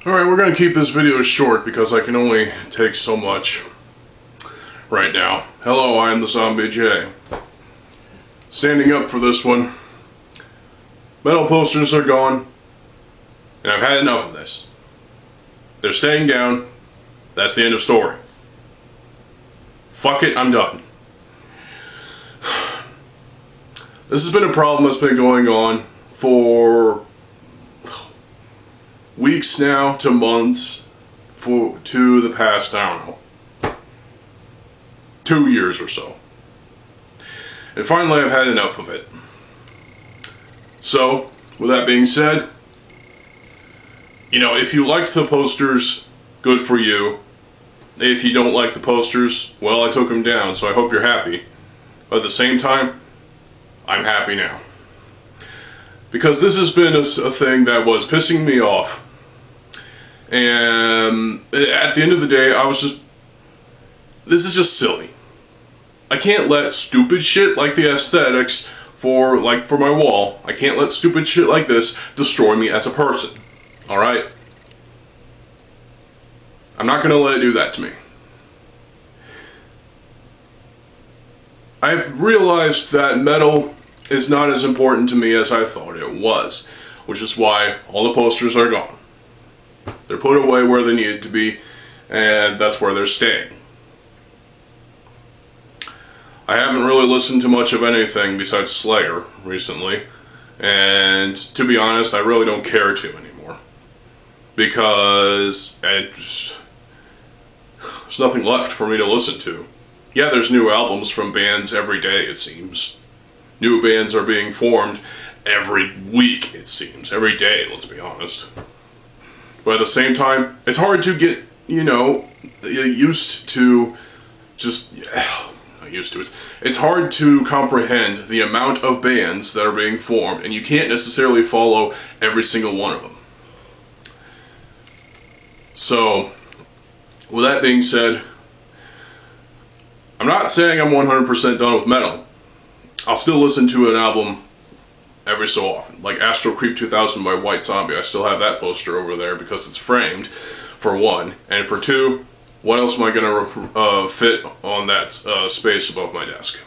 Alright, we're going to keep this video short because I can only take so much right now. Hello, I am TheZOMBIEJ. Standing up for this one. Metal posters are gone, and I've had enough of this. They're staying down. That's the end of story. Fuck it, I'm done. This has been a problem that's been going on for weeks now to months to the past, I don't know, 2 years or so. And finally I've had enough of it. So, with that being said, you know, if you like the posters, good for you. If you don't like the posters, well, I took them down, so I hope you're happy. But at the same time, I'm happy now. Because this has been a thing that was pissing me off. And at the end of the day, I was just... This is just silly. I can't let stupid shit like the aesthetics for my wall, I can't let stupid shit like this destroy me as a person. Alright? I'm not gonna let it do that to me. I've realized that metal is not as important to me as I thought it was, which is why all the posters are gone. They're put away where they needed to be, and that's where they're staying. I haven't really listened to much of anything besides Slayer recently, and to be honest, I really don't care to anymore. Because there's nothing left for me to listen to. Yeah, there's new albums from bands every day, it seems. New bands are being formed every week, it seems. Every day, let's be honest. But at the same time, it's hard to get, you know, used to just... not used to it. It's hard to comprehend the amount of bands that are being formed, and you can't necessarily follow every single one of them. So, with that being said, I'm not saying I'm 100% done with metal. I'll still listen to an album every so often. Like Astro Creep 2000 by White Zombie. I still have that poster over there because it's framed, for one. And for two, what else am I going to fit on that space above my desk?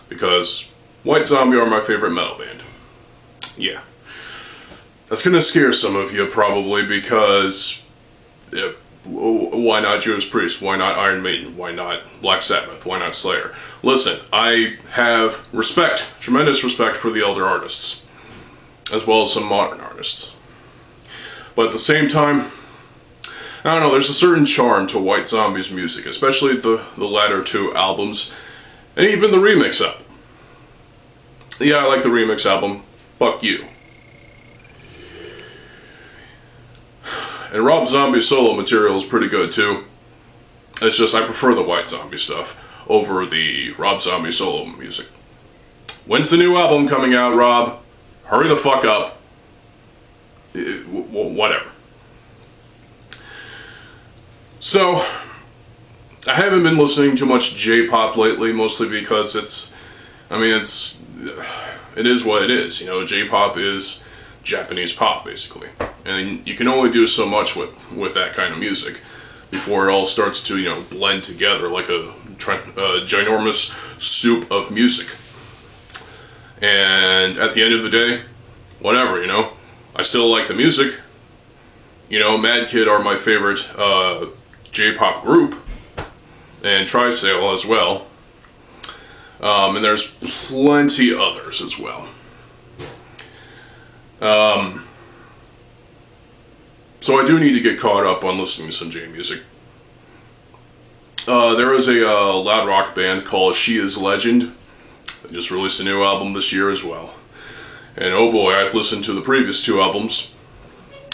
Because White Zombie are my favorite metal band. Yeah. That's going to scare some of you probably because... why not Judas Priest? Why not Iron Maiden? Why not Black Sabbath? Why not Slayer? Listen, I have respect, tremendous respect for the elder artists, as well as some modern artists. But at the same time, I don't know, there's a certain charm to White Zombie's music, especially the latter two albums, and even the remix album. Yeah, I like the remix album. Fuck you. And Rob Zombie's solo material is pretty good too. It's just I prefer the White Zombie stuff over the Rob Zombie solo music. When's the new album coming out, Rob? Hurry the fuck up. Whatever. So, I haven't been listening to much J-pop lately, mostly because it is what it is. You know, J-pop is Japanese pop, basically. And you can only do so much with that kind of music before it all starts to, you know, blend together like a ginormous soup of music. And at the end of the day, whatever, you know, I still like the music. You know, Mad Kid are my favorite J-pop group, and Trisale as well. And there's plenty others as well. So I do need to get caught up on listening to some J music. There is a loud rock band called She Is Legend. They just released a new album this year as well. And oh boy, I've listened to the previous two albums.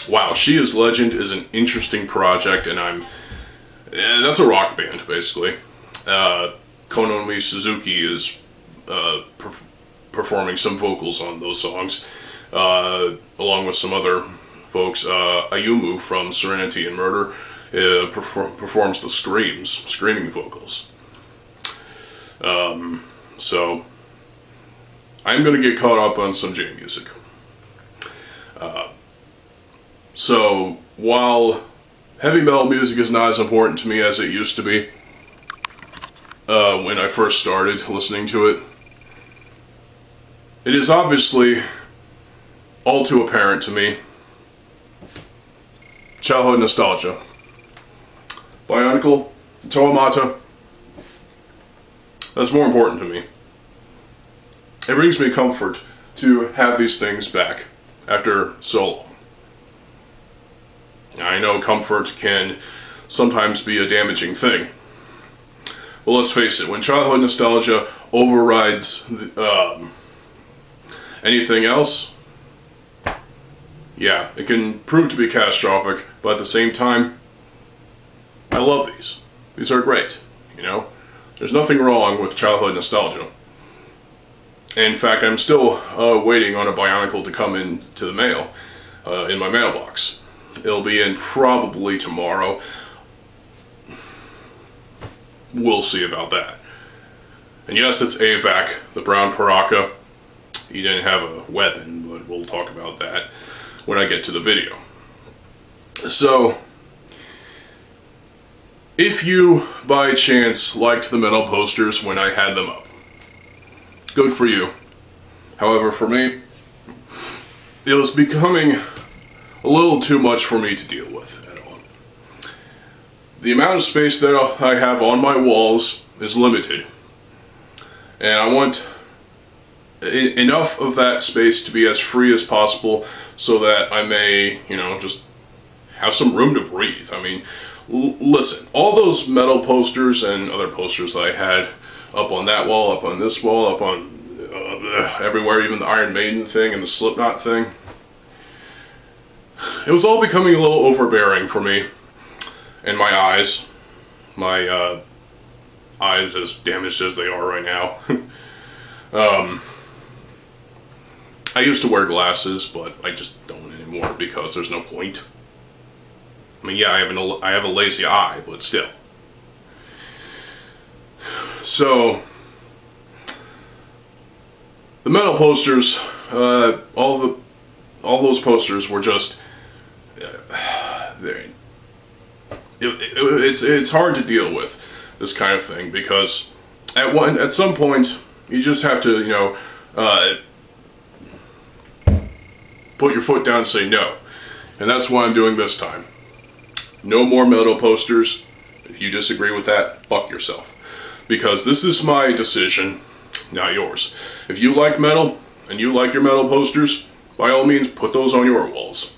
Wow, She Is Legend is an interesting project, and that's a rock band, basically. Konomi Suzuki is performing some vocals on those songs, along with some other folks. Ayumu from Serenity and Murder performs the screaming vocals. So, I'm going to get caught up on some J music. So, while heavy metal music is not as important to me as it used to be when I first started listening to it, it is obviously all too apparent to me. Childhood nostalgia. Bionicle, Toamata, that's more important to me. It brings me comfort to have these things back after so long. I know comfort can sometimes be a damaging thing. Well, let's face it, when childhood nostalgia overrides anything else, yeah, it can prove to be catastrophic, but at the same time, I love these. These are great, you know? There's nothing wrong with childhood nostalgia. In fact, I'm still waiting on a Bionicle to come into the mail, in my mailbox. It'll be in probably tomorrow. We'll see about that. And yes, it's AVAC, the brown Paraka. He didn't have a weapon, but we'll talk about that when I get to the video. So, if you, by chance, liked the metal posters when I had them up, good for you. However, for me, it was becoming a little too much for me to deal with at all. The amount of space that I have on my walls is limited. And I want enough of that space to be as free as possible so that I may, you know, just have some room to breathe. I mean, listen, all those metal posters and other posters that I had up on that wall, up on this wall, up on everywhere, even the Iron Maiden thing and the Slipknot thing, it was all becoming a little overbearing for me and my eyes. My eyes as damaged as they are right now. I used to wear glasses, but I just don't anymore because there's no point. I mean, yeah, I have a lazy eye, but still. So, the metal posters, all those posters were just, it's hard to deal with this kind of thing because at some point you just have to, you know, put your foot down and say no, and that's what I'm doing this time. No more metal posters. If you disagree with that, fuck yourself, because this is my decision, not yours. If you like metal and you like your metal posters, by all means put those on your walls.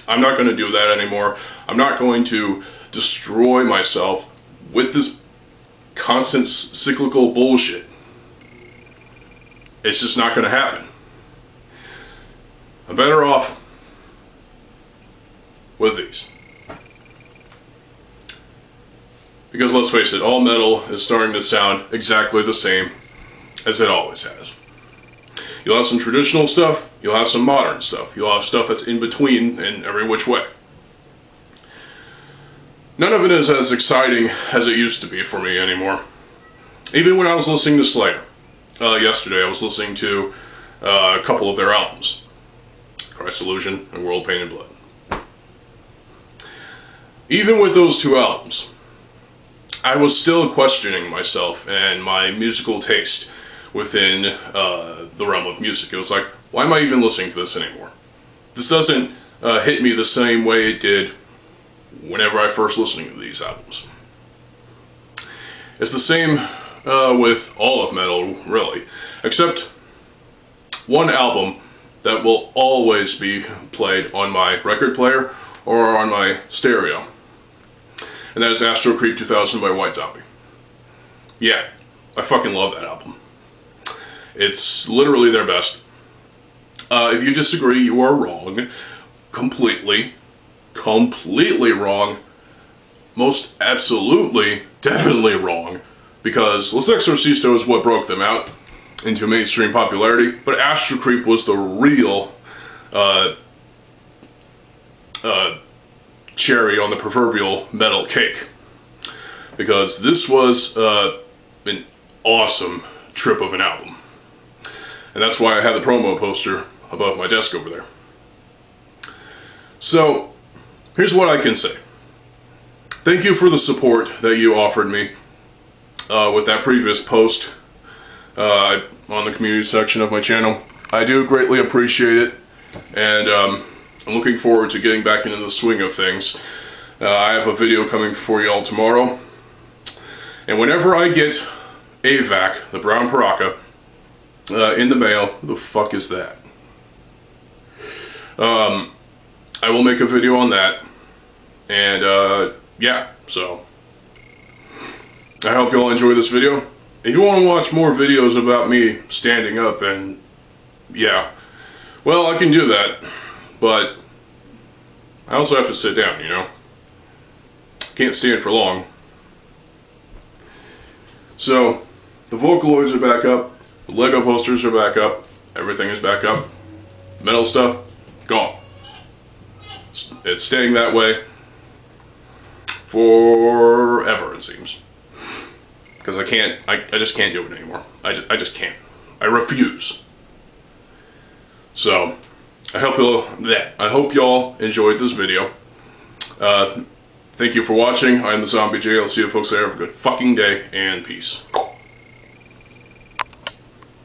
I'm not going to do that anymore. I'm not going to destroy myself with this constant cyclical bullshit. It's just not going to happen. I'm better off with these. Because let's face it, all metal is starting to sound exactly the same as it always has. You'll have some traditional stuff, you'll have some modern stuff, you'll have stuff that's in between in every which way. None of it is as exciting as it used to be for me anymore. Even when I was listening to Slayer, yesterday I was listening to a couple of their albums, Christ's Illusion and World Pain and Blood. Even with those two albums, I was still questioning myself and my musical taste within the realm of music. It was like, why am I even listening to this anymore? This doesn't hit me the same way it did whenever I first listened to these albums. It's the same with all of metal, really, except one album that will always be played on my record player or on my stereo, and that is Astro Creep 2000 by White Zombie. Yeah, I fucking love that album. It's literally their best. If you disagree, you are wrong. Completely wrong. Most absolutely, definitely wrong. Because Los Exorcistas is what broke them out into mainstream popularity, but Astro Creep was the real cherry on the proverbial metal cake. Because this was an awesome trip of an album. And that's why I have the promo poster above my desk over there. So, here's what I can say. Thank you for the support that you offered me with that previous post on the community section of my channel. I do greatly appreciate it, and I'm looking forward to getting back into the swing of things. I have a video coming for y'all tomorrow, and whenever I get AVAC, the brown Paraka, in the mail, who the fuck is that? I will make a video on that, and yeah, so I hope y'all enjoy this video. If you want to watch more videos about me standing up and yeah, well, I can do that, but I also have to sit down, you know? Can't stand for long. So, the Vocaloids are back up, the Lego posters are back up, everything is back up. Metal stuff, gone. It's staying that way forever, it seems. Because I just can't do it anymore. I just can't. I refuse. So, I hope y'all enjoyed this video. Thank you for watching. I'm TheZOMBIEJ. I'll see you folks there. Have a good fucking day, and peace.